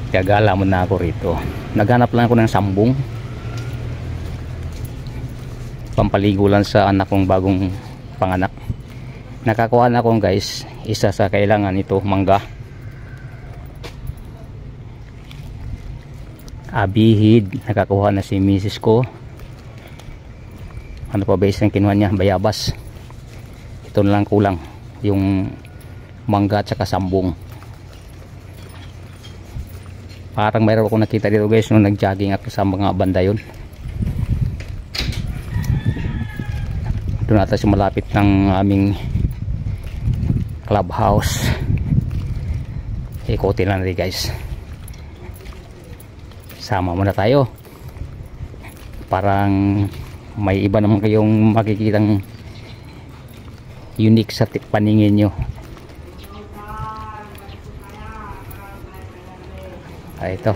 Gagala muna ako rito. Naghanap lang ako ng sambong. Pampaligo lang sa anak kong bagong panganak. Nakakuha na akong guys, isa sa kailangan ito, mangga. Abihid, nakakuha na si misis ko. Ano pa ba isang kinuha niya? Bayabas. Ito na lang kulang, yung mangga at saka sambong. Parang mayroon akong nakita dito guys nung nag-jogging ako sa mga banda yun. Doon natin sa malapit ng aming clubhouse. Ikutin lang natin guys. Sama muna tayo. Parang may iba naman kayong makikitang unique sa paningin nyo. Ito.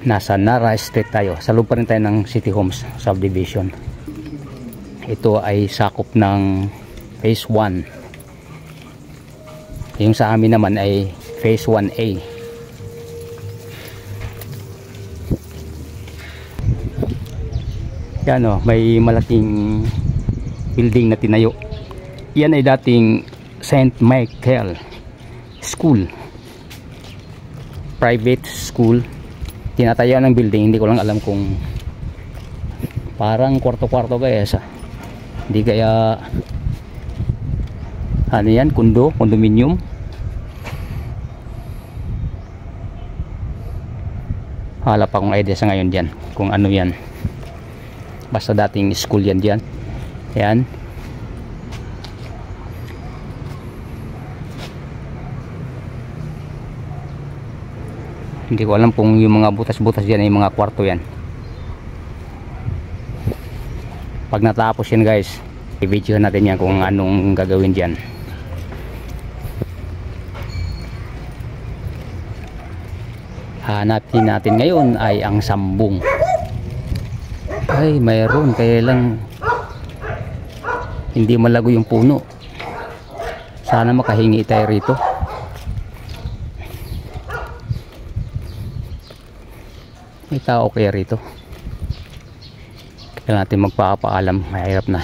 Nasa Nara Street tayo. Sa loob pa rin tayo ng City Homes Subdivision. Ito ay sakop ng Phase 1. Yung sa amin naman ay Phase 1A. Yan o, may malaking building na tinayo. Yan ay dating St. Michael School, private school. Tinatayo ng building, hindi ko lang alam kung parang kwarto-kwarto kaya sa, hindi kaya ano yan, condominium. Hala pa akong idea sa ngayon dyan kung ano yan, basta dating school yan dyan. Yan. Hindi ko alam kung yung mga butas-butas dyan ay mga kwarto yan. Pag natapos yan guys, i-video natin yan kung anong gagawin dyan. Hanapin natin ngayon ay ang sambong. Ay mayroon, kaya lang hindi malago yung puno. Sana makahingi tayo rito. May tao kaya rito? Kaya natin magpapaalam, mahirap na.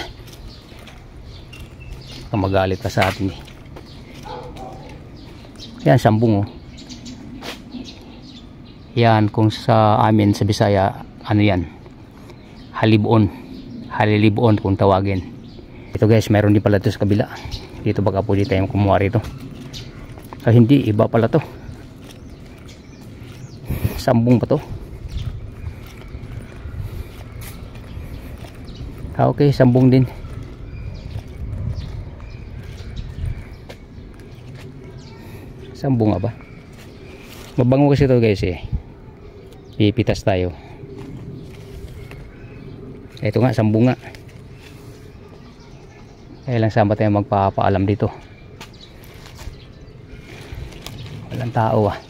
Magalit pa sa atin. Yan, sambong oh. Yan, kung sa amin sa Bisaya, ano yan? Halibon. Halilibon kung tawagin. Ito guys, mayroon din pala ito sa kabila. Dito baka po dito tayong kumuha rito. Hindi, iba pala to. Sambong pa to. Okay, sambong din. Sambong nga ba? Mabango kasi ito guys eh. Pipitas tayo. Ito nga, sambong nga. Kaya lang sama tayo magpapaalam dito. Walang tao ah.